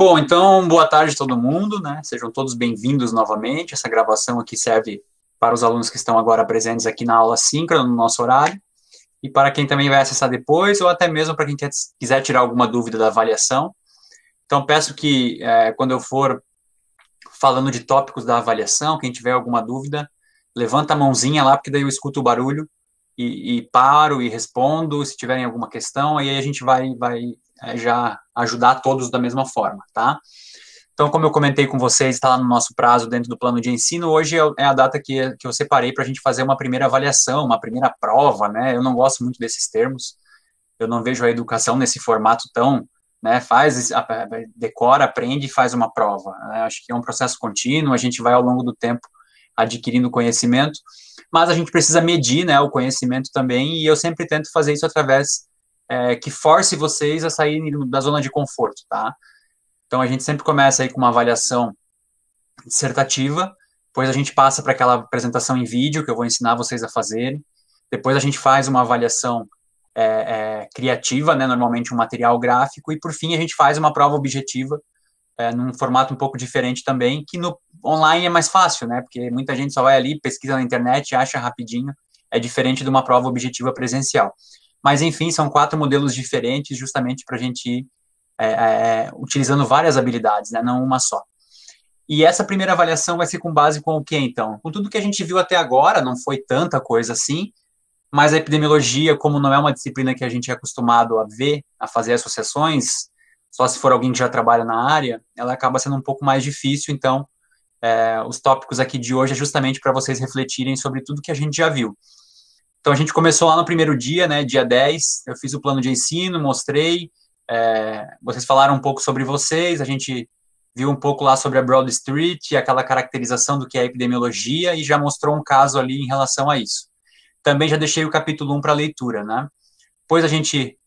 Bom, então, boa tarde a todo mundo, né? Sejam todos bem-vindos novamente. Essa gravação aqui serve para os alunos que estão agora presentes aqui na aula síncrona, no nosso horário, e para quem também vai acessar depois, ou até mesmo para quem quiser tirar alguma dúvida da avaliação. Então, peço que, quando eu for falando de tópicos da avaliação, quem tiver alguma dúvida, levanta a mãozinha lá, porque daí eu escuto o barulho e paro e respondo, se tiverem alguma questão, aí a gente vai já ajudar todos da mesma forma, tá? Então, como eu comentei com vocês, está lá no nosso prazo dentro do plano de ensino, hoje é a data que eu separei para a gente fazer uma primeira avaliação, uma primeira prova, né? Eu não gosto muito desses termos, eu não vejo a educação nesse formato tão, né, decora, aprende e faz uma prova, né? Acho que é um processo contínuo, a gente vai ao longo do tempo adquirindo conhecimento, mas a gente precisa medir, né, o conhecimento também, e eu sempre tento fazer isso através que force vocês a saírem da zona de conforto, tá? Então, a gente sempre começa aí com uma avaliação dissertativa, depois a gente passa para aquela apresentação em vídeo, que eu vou ensinar vocês a fazerem, depois a gente faz uma avaliação criativa, né, normalmente um material gráfico, e por fim a gente faz uma prova objetiva, num formato um pouco diferente também, que no online é mais fácil, né, porque muita gente só vai ali, pesquisa na internet, acha rapidinho, é diferente de uma prova objetiva presencial. Mas, enfim, são 4 modelos diferentes, justamente para a gente ir utilizando várias habilidades, né, não uma só. E essa primeira avaliação vai ser com base com o quê, então? Com tudo que a gente viu até agora, não foi tanta coisa assim, mas a epidemiologia, como não é uma disciplina que a gente é acostumado a ver, a fazer associações, só se for alguém que já trabalha na área, ela acaba sendo um pouco mais difícil, então, os tópicos aqui de hoje é justamente para vocês refletirem sobre tudo que a gente já viu. Então, a gente começou lá no primeiro dia, né, dia 10, eu fiz o plano de ensino, mostrei, vocês falaram um pouco sobre vocês, a gente viu um pouco lá sobre a Broad Street, aquela caracterização do que é a epidemiologia, e já mostrou um caso ali em relação a isso. Também já deixei o capítulo 1 para leitura, né? Depois a gente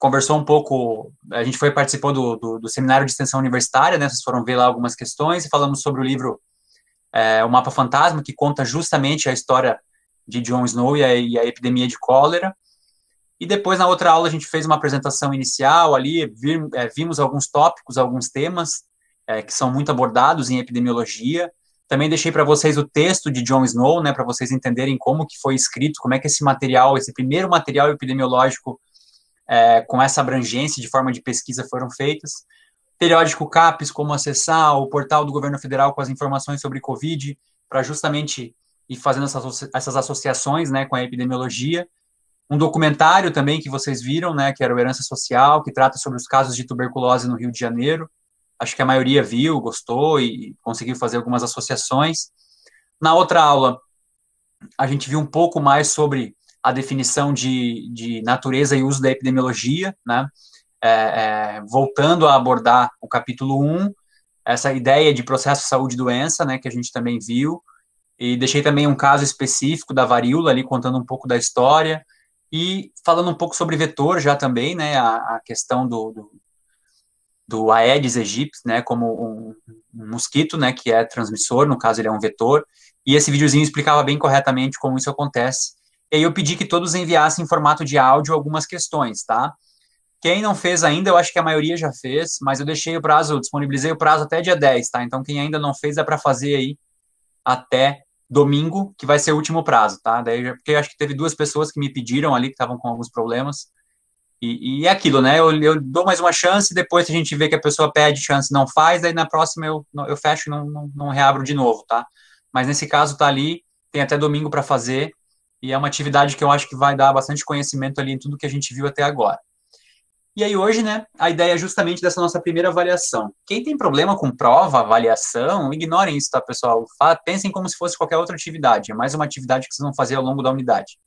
conversou um pouco, a gente participou do seminário de extensão universitária, né? Vocês foram ver lá algumas questões, e falamos sobre o livro O Mapa Fantasma, que conta justamente a história de John Snow e a epidemia de cólera. E depois, na outra aula, a gente fez uma apresentação inicial ali, vimos alguns tópicos, alguns temas que são muito abordados em epidemiologia. Também deixei para vocês o texto de John Snow, né, para vocês entenderem como que foi escrito, como é que esse material, esse primeiro material epidemiológico com essa abrangência de forma de pesquisa foram feitas. Periódico CAPES, como acessar, o portal do governo federal com as informações sobre Covid, para justamente ir fazendo essas associações, né, com a epidemiologia. Um documentário também que vocês viram, né, que era o Herança Social, que trata sobre os casos de tuberculose no Rio de Janeiro. Acho que a maioria viu, gostou e conseguiu fazer algumas associações. Na outra aula, a gente viu um pouco mais sobre a definição de natureza e uso da epidemiologia, né, voltando a abordar o capítulo 1, essa ideia de processo saúde e doença, né, que a gente também viu, e deixei também um caso específico da varíola ali, contando um pouco da história, e falando um pouco sobre vetor já também, né, a questão do Aedes aegypti, né, como um mosquito, né, que é transmissor, no caso ele é um vetor, e esse videozinho explicava bem corretamente como isso acontece. E aí eu pedi que todos enviassem em formato de áudio algumas questões, tá? Quem não fez ainda, eu acho que a maioria já fez, mas eu deixei o prazo, disponibilizei o prazo até dia 10, tá? Então quem ainda não fez, dá para fazer aí até domingo, que vai ser o último prazo, tá? Daí, porque eu acho que teve 2 pessoas que me pediram ali, que estavam com alguns problemas, e é aquilo, né? Eu dou mais uma chance, depois a gente vê que a pessoa pede chance e não faz, daí na próxima eu fecho e não reabro de novo, tá? Mas nesse caso tá ali, tem até domingo para fazer, e é uma atividade que eu acho que vai dar bastante conhecimento ali em tudo que a gente viu até agora. E aí hoje, né, a ideia é justamente dessa nossa primeira avaliação. Quem tem problema com prova, avaliação, ignorem isso, tá, pessoal? Pensem como se fosse qualquer outra atividade. É mais uma atividade que vocês vão fazer ao longo da unidade.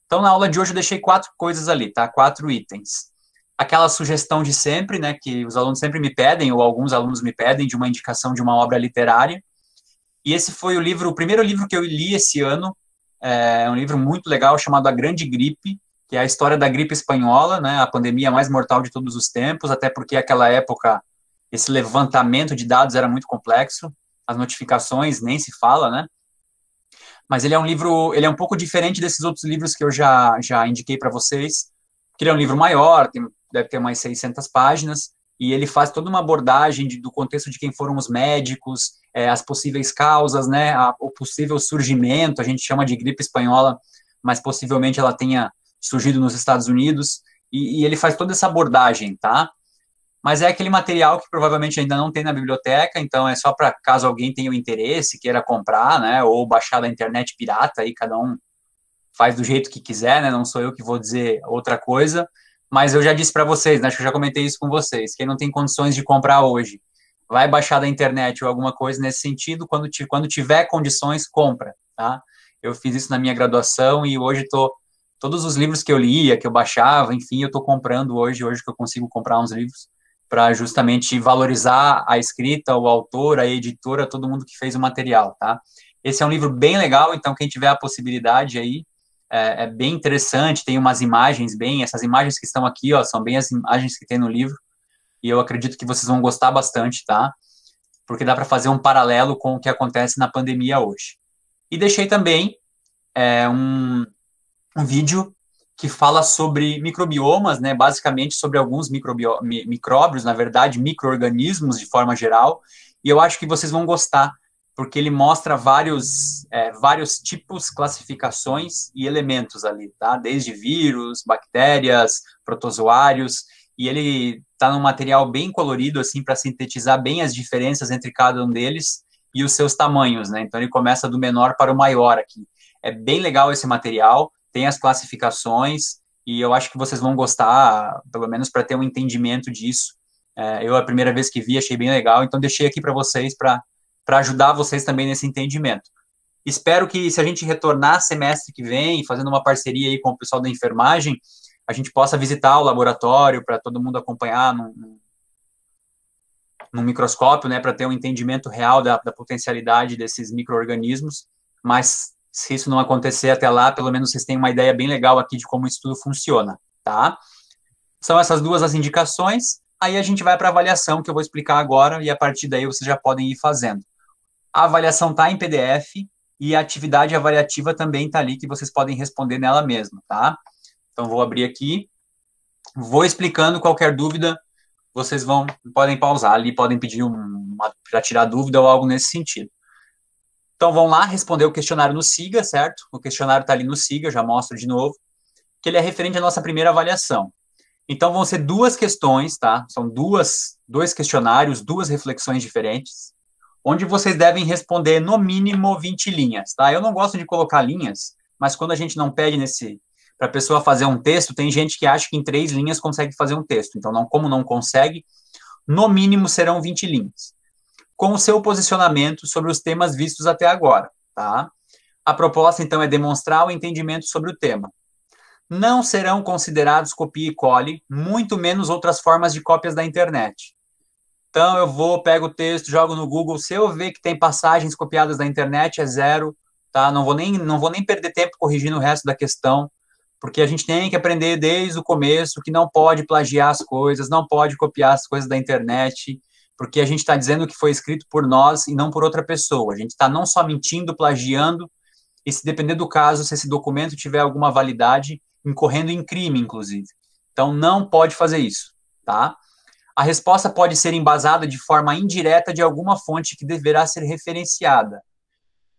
Então, na aula de hoje eu deixei 4 coisas ali, tá? 4 itens. Aquela sugestão de sempre, né, que os alunos sempre me pedem, ou alguns alunos me pedem, de uma indicação de uma obra literária. E esse foi o primeiro livro que eu li esse ano. É um livro muito legal chamado A Grande Gripe, que é a história da gripe espanhola, né, a pandemia mais mortal de todos os tempos, até porque naquela época esse levantamento de dados era muito complexo, as notificações nem se fala, né? Mas ele é um livro, ele é um pouco diferente desses outros livros que eu já indiquei para vocês, que ele é um livro maior, deve ter umas 600 páginas, e ele faz toda uma abordagem do contexto de quem foram os médicos, as possíveis causas, né, o possível surgimento, a gente chama de gripe espanhola, mas possivelmente ela tenha surgido nos Estados Unidos, e ele faz toda essa abordagem, tá? Mas é aquele material que provavelmente ainda não tem na biblioteca, então é só para caso alguém tenha o interesse, queira comprar, né, ou baixar da internet pirata, aí cada um faz do jeito que quiser, né, não sou eu que vou dizer outra coisa, mas eu já disse para vocês, né, acho que eu já comentei isso com vocês, quem não tem condições de comprar hoje, vai baixar da internet ou alguma coisa nesse sentido, quando tiver condições, compra, tá? Eu fiz isso na minha graduação e hoje todos os livros que eu lia, que eu baixava, enfim, eu estou comprando hoje que eu consigo comprar uns livros, para justamente valorizar a escrita, o autor, a editora, todo mundo que fez o material, tá? Esse é um livro bem legal, então quem tiver a possibilidade aí, é bem interessante, tem umas imagens essas imagens que estão aqui, ó, são bem as imagens que tem no livro, e eu acredito que vocês vão gostar bastante, tá? Porque dá para fazer um paralelo com o que acontece na pandemia hoje. E deixei também um vídeo que fala sobre microbiomas, né, basicamente sobre alguns micróbios, na verdade, micro-organismos de forma geral, e eu acho que vocês vão gostar, porque ele mostra vários tipos, classificações e elementos ali, tá? Desde vírus, bactérias, protozoários, e ele está num material bem colorido, assim, para sintetizar bem as diferenças entre cada um deles e os seus tamanhos, né? Então ele começa do menor para o maior aqui. É bem legal esse material, tem as classificações, e eu acho que vocês vão gostar, pelo menos para ter um entendimento disso. Eu, a primeira vez que vi, achei bem legal, então deixei aqui para vocês, para ajudar vocês também nesse entendimento. Espero que, se a gente retornar semestre que vem, fazendo uma parceria aí com o pessoal da enfermagem, a gente possa visitar o laboratório, para todo mundo acompanhar num microscópio, né, para ter um entendimento real da potencialidade desses micro-organismos, mas se isso não acontecer até lá, pelo menos vocês têm uma ideia bem legal aqui de como isso tudo funciona, tá? São essas duas as indicações, aí a gente vai para a avaliação, que eu vou explicar agora, e a partir daí vocês já podem ir fazendo. A avaliação está em PDF, e a atividade avaliativa também está ali, que vocês podem responder nela mesma, tá? Então, vou abrir aqui, vou explicando, qualquer dúvida, vocês podem pausar ali, podem pedir para tirar dúvida ou algo nesse sentido. Então, vão lá responder o questionário no SIGA, certo? O questionário está ali no SIGA, já mostro de novo, que ele é referente à nossa primeira avaliação. Então, vão ser duas questões, tá? São dois questionários, duas reflexões diferentes, onde vocês devem responder, no mínimo, 20 linhas, tá? Eu não gosto de colocar linhas, mas quando a gente não pede para a pessoa fazer um texto, tem gente que acha que em 3 linhas consegue fazer um texto. Então, como não consegue, no mínimo serão 20 linhas, com o seu posicionamento sobre os temas vistos até agora, tá? A proposta, então, é demonstrar o entendimento sobre o tema. Não serão considerados copia e cole, muito menos outras formas de cópias da internet. Então, pego o texto, jogo no Google, se eu ver que tem passagens copiadas da internet, é 0, tá? Não vou nem perder tempo corrigindo o resto da questão, porque a gente tem que aprender desde o começo que não pode plagiar as coisas, não pode copiar as coisas da internet, porque a gente está dizendo que foi escrito por nós e não por outra pessoa. A gente está não só mentindo, plagiando, e se depender do caso, se esse documento tiver alguma validade, incorrendo em crime, inclusive. Então, não pode fazer isso, tá? A resposta pode ser embasada de forma indireta de alguma fonte que deverá ser referenciada.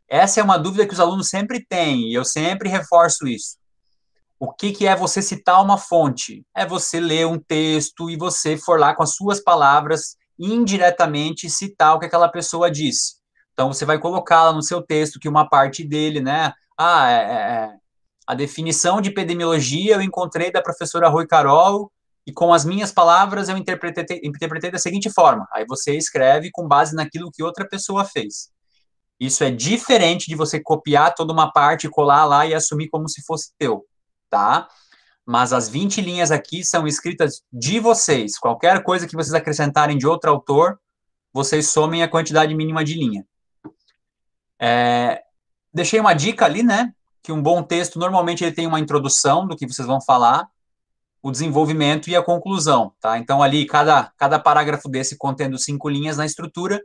Essa é uma dúvida que os alunos sempre têm, e eu sempre reforço isso. O que é você citar uma fonte? É você ler um texto e você for lá com as suas palavras indiretamente citar o que aquela pessoa disse. Então, você vai colocar lá no seu texto que uma parte dele, né? A definição de epidemiologia eu encontrei da professora Rui Carol e com as minhas palavras eu interpretei da seguinte forma. Aí você escreve com base naquilo que outra pessoa fez. Isso é diferente de você copiar toda uma parte, colar lá e assumir como se fosse teu, tá? Mas as 20 linhas aqui são escritas de vocês. Qualquer coisa que vocês acrescentarem de outro autor, vocês somem a quantidade mínima de linha. Deixei uma dica ali, né? Que um bom texto, normalmente, ele tem uma introdução do que vocês vão falar, o desenvolvimento e a conclusão, tá? Então, ali, cada parágrafo desse contendo 5 linhas na estrutura,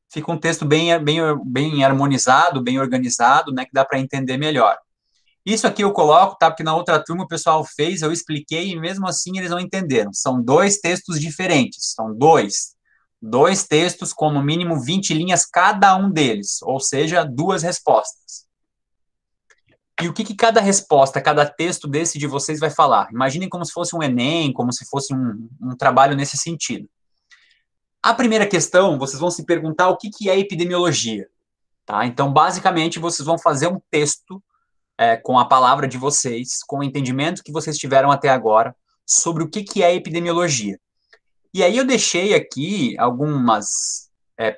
fica um texto bem harmonizado, bem organizado, né? Que dá para entender melhor. Isso aqui eu coloco, tá? Porque na outra turma o pessoal fez, eu expliquei e mesmo assim eles não entenderam. São dois textos diferentes, são dois textos com no mínimo 20 linhas cada um deles, ou seja, duas respostas. E o que cada resposta, cada texto desse de vocês vai falar? Imaginem como se fosse um Enem, como se fosse um trabalho nesse sentido. A primeira questão, vocês vão se perguntar o que é epidemiologia. Tá? Então, basicamente, vocês vão fazer um texto com a palavra de vocês, com o entendimento que vocês tiveram até agora, sobre o que é epidemiologia. E aí eu deixei aqui algumas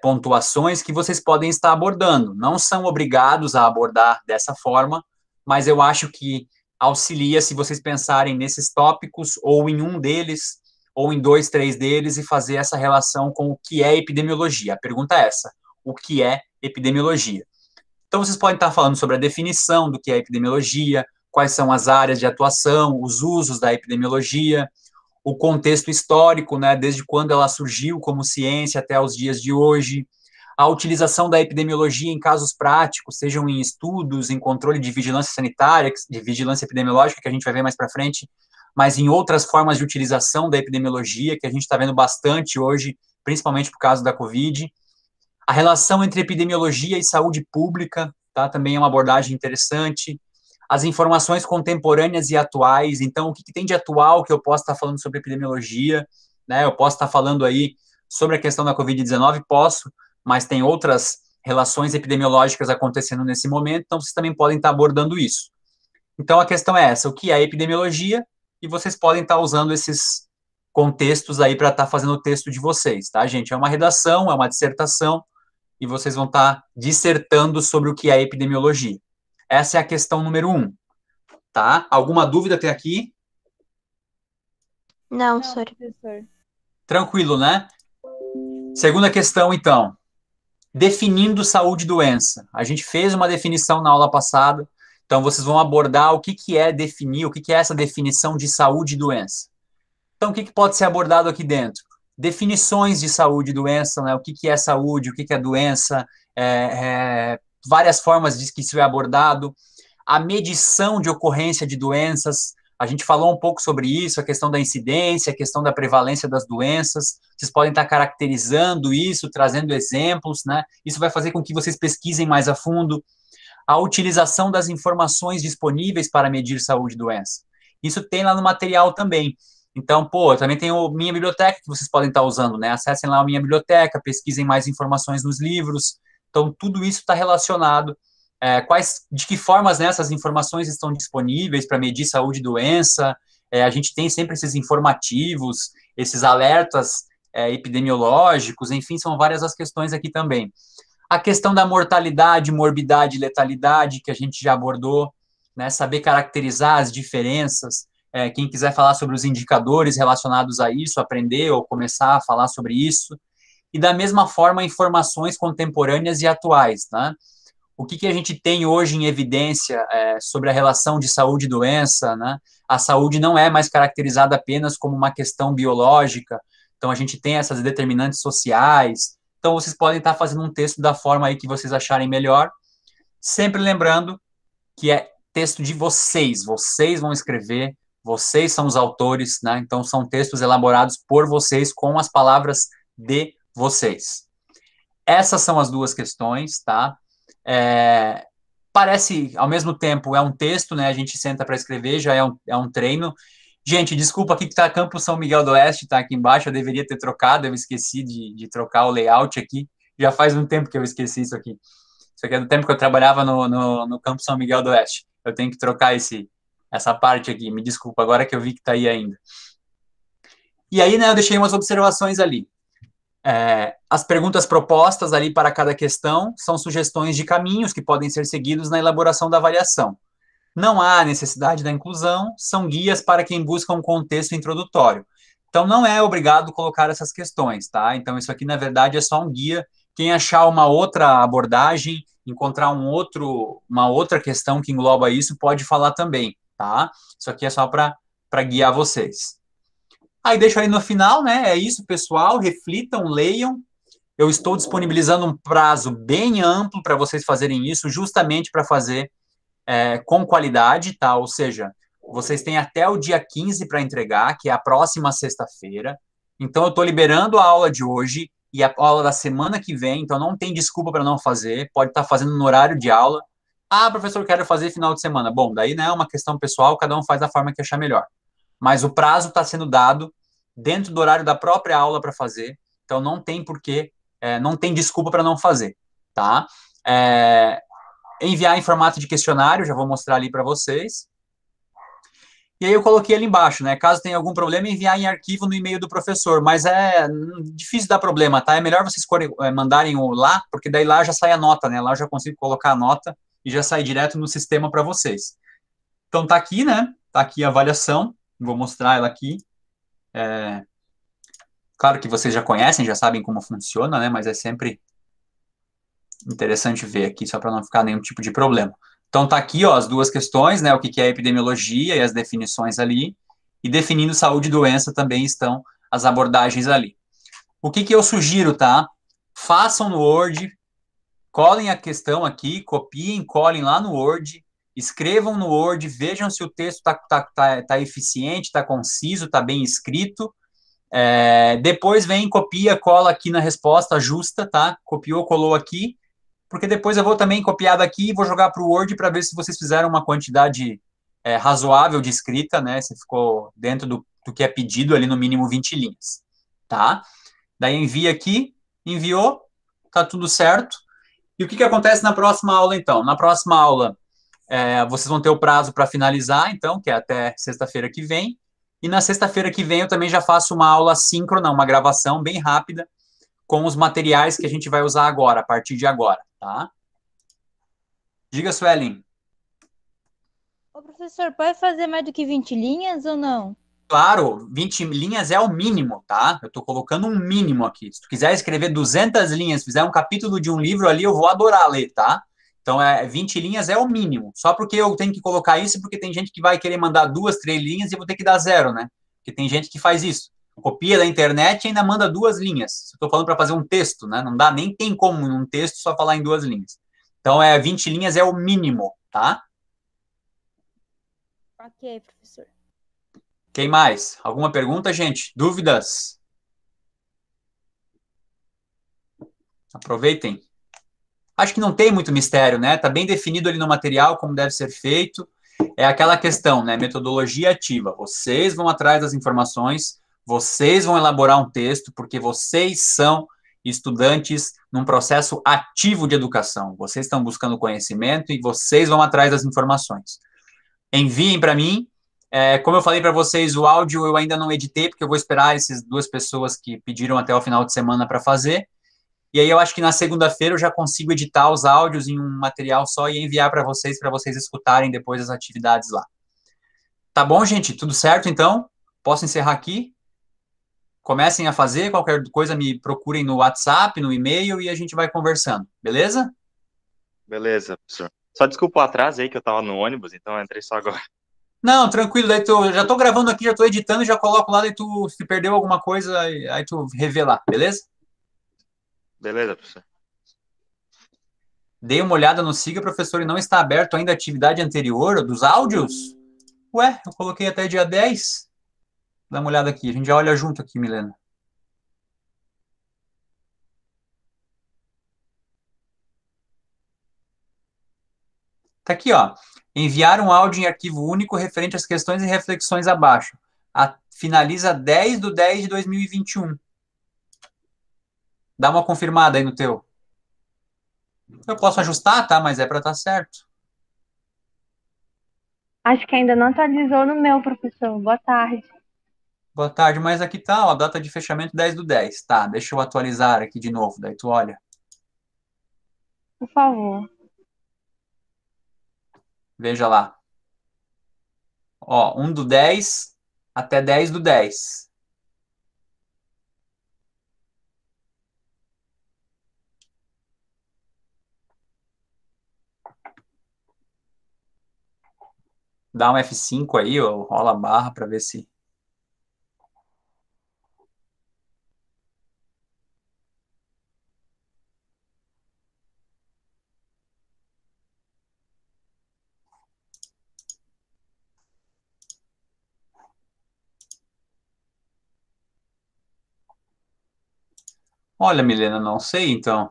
pontuações que vocês podem estar abordando. Não são obrigados a abordar dessa forma, mas eu acho que auxilia se vocês pensarem nesses tópicos, ou em um deles, ou em 2, 3 deles, e fazer essa relação com o que é epidemiologia. A pergunta é essa: o que é epidemiologia? Então, vocês podem estar falando sobre a definição do que é epidemiologia, quais são as áreas de atuação, os usos da epidemiologia, o contexto histórico, né, desde quando ela surgiu como ciência até os dias de hoje, a utilização da epidemiologia em casos práticos, sejam em estudos, em controle de vigilância sanitária, de vigilância epidemiológica, que a gente vai ver mais para frente, mas em outras formas de utilização da epidemiologia, que a gente está vendo bastante hoje, principalmente por causa da Covid. A relação entre epidemiologia e saúde pública, tá? Também é uma abordagem interessante. As informações contemporâneas e atuais. Então, o que tem de atual que eu posso estar falando sobre epidemiologia? Né? Eu posso estar falando aí sobre a questão da Covid-19? Posso, mas tem outras relações epidemiológicas acontecendo nesse momento, então vocês também podem estar abordando isso. Então, a questão é essa: o que é epidemiologia? E vocês podem estar usando esses contextos aí para estar fazendo o texto de vocês, tá, gente? É uma redação, é uma dissertação, e vocês vão estar dissertando sobre o que é epidemiologia. Essa é a questão número 1, tá? Alguma dúvida até aqui? Não, professor. Tranquilo, né? Segunda questão, então. Definindo saúde e doença. A gente fez uma definição na aula passada, então vocês vão abordar o que é definir, o que é essa definição de saúde e doença. Então, o que pode ser abordado aqui dentro? Definições de saúde e doença, né? O que é saúde, o que é doença, várias formas de que isso é abordado, a medição de ocorrência de doenças. A gente falou um pouco sobre isso, a questão da incidência, a questão da prevalência das doenças. Vocês podem estar caracterizando isso, trazendo exemplos, né? Isso vai fazer com que vocês pesquisem mais a fundo. A utilização das informações disponíveis para medir saúde e doença. Isso tem lá no material também. Então, também tem o Minha Biblioteca que vocês podem estar usando, né? Acessem lá a Minha Biblioteca, pesquisem mais informações nos livros. Então, tudo isso está relacionado. De que formas, né, essas informações estão disponíveis para medir saúde e doença? A gente tem sempre esses informativos, esses alertas epidemiológicos, enfim, são várias as questões aqui também. A questão da mortalidade, morbidade e letalidade, que a gente já abordou, né, saber caracterizar as diferenças. Quem quiser falar sobre os indicadores relacionados a isso, aprender ou começar a falar sobre isso. E da mesma forma, informações contemporâneas e atuais, né? O que a gente tem hoje em evidência sobre a relação de saúde e doença, né? A saúde não é mais caracterizada apenas como uma questão biológica, então a gente tem essas determinantes sociais. Então vocês podem estar fazendo um texto da forma aí que vocês acharem melhor, sempre lembrando que é texto de vocês vão escrever, vocês são os autores, né? Então são textos elaborados por vocês com as palavras de vocês. Essas são as duas questões, tá? Parece, ao mesmo tempo, é um texto, né? A gente senta para escrever, já é um treino. Gente, desculpa aqui que tá Campus São Miguel do Oeste, tá aqui embaixo, eu deveria ter trocado, eu esqueci de trocar o layout aqui. Já faz um tempo que eu esqueci isso aqui. Isso aqui é do tempo que eu trabalhava no Campus São Miguel do Oeste. Eu tenho que trocar essa parte aqui, me desculpa, agora que eu vi que tá aí ainda. E aí, né, eu deixei umas observações ali. As perguntas propostas ali para cada questão são sugestões de caminhos que podem ser seguidos na elaboração da avaliação. Não há necessidade da inclusão, são guias para quem busca um contexto introdutório. Então, não é obrigado colocar essas questões, tá? Então, isso aqui, na verdade, é só um guia. Quem achar uma outra abordagem, encontrar uma outra questão que engloba isso, pode falar também, tá? Isso aqui é só para guiar vocês. Aí deixo aí no final, né? É isso, pessoal. Reflitam, leiam. Eu estou disponibilizando um prazo bem amplo para vocês fazerem isso, justamente para fazer com qualidade, tá? Ou seja, vocês têm até o dia 15 para entregar, que é a próxima sexta-feira. Então, eu estou liberando a aula de hoje e a aula da semana que vem, então não tem desculpa para não fazer, pode estar fazendo no horário de aula. Ah, professor, quero fazer final de semana. Bom, daí não é uma questão pessoal, cada um faz da forma que achar melhor. Mas o prazo está sendo dado dentro do horário da própria aula para fazer, então não tem porquê, não tem desculpa para não fazer, tá? Enviar em formato de questionário, já vou mostrar ali para vocês. E aí eu coloquei ali embaixo, né? Caso tenha algum problema, enviar em arquivo no e-mail do professor. Mas é difícil dar problema, tá? É melhor vocês mandarem o lá, porque daí lá já sai a nota, né? Lá eu já consigo colocar a nota e já sai direto no sistema para vocês. Então tá aqui, né? Tá aqui a avaliação. Vou mostrar ela aqui. Claro que vocês já conhecem, já sabem como funciona, né? Mas é sempre interessante ver aqui, só para não ficar nenhum tipo de problema. Então tá aqui, ó, as duas questões, né? O que é epidemiologia e as definições ali. E definindo saúde e doença também estão as abordagens ali. O que eu sugiro, tá? Façam no Word, colhem a questão aqui, copiem, colhem lá no Word, escrevam no Word, vejam se o texto tá eficiente, tá conciso, tá bem escrito. Depois vem, copia, cola aqui na resposta, ajusta, tá? Copiou, colou aqui, porque depois eu vou também copiar daqui e vou jogar para o Word para ver se vocês fizeram uma quantidade razoável de escrita, né? Se ficou dentro do que é pedido ali, no mínimo 20 linhas, tá? Daí envia aqui, enviou, tá tudo certo. E o que acontece na próxima aula, então? Na próxima aula, vocês vão ter o prazo para finalizar, então, que é até sexta-feira que vem. E na sexta-feira que vem eu também já faço uma aula síncrona, uma gravação bem rápida, com os materiais que a gente vai usar agora, a partir de agora, tá? Diga, Suelen. Ô, professor, pode fazer mais do que 20 linhas ou não? Claro, 20 linhas é o mínimo, tá? Eu estou colocando um mínimo aqui. Se tu quiser escrever 200 linhas, fizer um capítulo de um livro ali, eu vou adorar ler, tá? Então, 20 linhas é o mínimo. Só porque eu tenho que colocar isso, porque tem gente que vai querer mandar 2, 3 linhas e eu vou ter que dar 0, né? Porque tem gente que faz isso. Copia da internet e ainda manda 2 linhas. Eu estou falando para fazer um texto, né? Não dá, nem tem como num texto só falar em 2 linhas. Então, 20 linhas é o mínimo, tá? Ok, professor. Quem mais? Alguma pergunta, gente? Dúvidas? Aproveitem. Acho que não tem muito mistério, né? Tá bem definido ali no material como deve ser feito. É aquela questão, né? Metodologia ativa. Vocês vão atrás das informações, vocês vão elaborar um texto, porque vocês são estudantes num processo ativo de educação. Vocês estão buscando conhecimento e vocês vão atrás das informações. Enviem para mim. Como eu falei para vocês, o áudio eu ainda não editei, porque eu vou esperar essas 2 pessoas que pediram até o final de semana para fazer. E aí eu acho que na segunda-feira eu já consigo editar os áudios em um material só e enviar para vocês escutarem depois as atividades lá. Tá bom, gente? Tudo certo, então? Posso encerrar aqui? Comecem a fazer, qualquer coisa me procurem no WhatsApp, no e-mail e a gente vai conversando, beleza? Beleza, professor. Só desculpa o atraso aí que eu tava no ônibus, então eu entrei só agora. Não, tranquilo, daí já tô gravando aqui, já tô editando, já coloco lá, daí tu, se perdeu alguma coisa, aí tu revê lá, beleza? Beleza, professor. Dei uma olhada no Siga, professor, e não está aberto ainda a atividade anterior dos áudios? Ué, eu coloquei até dia 10. Dá uma olhada aqui, a gente já olha junto aqui, Milena. Tá aqui, ó. Enviar um áudio em arquivo único referente às questões e reflexões abaixo. Finaliza 10/10/2021. Dá uma confirmada aí no teu. Eu posso ajustar, tá? Mas é para estar certo. Acho que ainda não atualizou no meu, professor. Boa tarde. Boa tarde, mas aqui tá, ó, data de fechamento 10/10. Tá, deixa eu atualizar aqui de novo, daí tu olha. Por favor. Veja lá. Ó, 1/10 até 10/10. Dá um F5 aí, ó, rola a barra para ver se. Olha, Milena, não sei, então.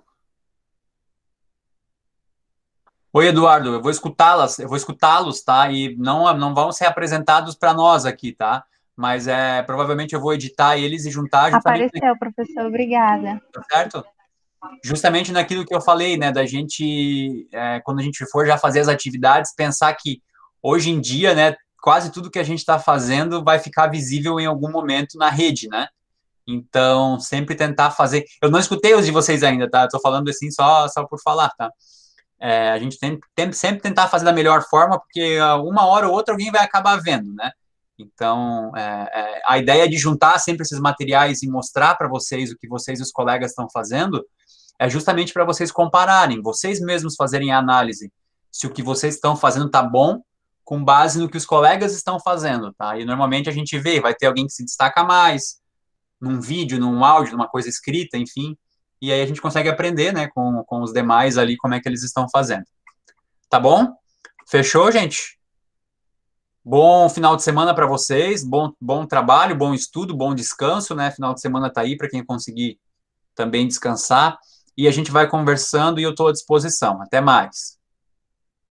Oi, Eduardo, eu vou escutá-los, tá? E não vão ser apresentados para nós aqui, tá? Mas provavelmente eu vou editar eles e juntar justamente, Apareceu, professor. Obrigada. certo? Justamente naquilo que eu falei, né? Da gente, quando a gente for já fazer as atividades, pensar que hoje em dia, né? Quase tudo que a gente está fazendo vai ficar visível em algum momento na rede, né? Então, sempre tentar fazer. Eu não escutei os de vocês ainda, tá? Eu tô falando assim só por falar, tá? A gente tem sempre tentar fazer da melhor forma, porque uma hora ou outra alguém vai acabar vendo, né? Então, a ideia de juntar sempre esses materiais e mostrar para vocês o que vocês e os colegas estão fazendo é justamente para vocês compararem, vocês mesmos fazerem a análise se o que vocês estão fazendo está bom com base no que os colegas estão fazendo, tá? E normalmente a gente vê, vai ter alguém que se destaca mais num vídeo, num áudio, numa coisa escrita, enfim, e aí a gente consegue aprender, né, com os demais ali como é que eles estão fazendo. Tá bom? Fechou, gente? Bom final de semana para vocês, bom trabalho, bom estudo, bom descanso, né? Final de semana tá aí para quem conseguir também descansar. E a gente vai conversando e eu estou à disposição. Até mais.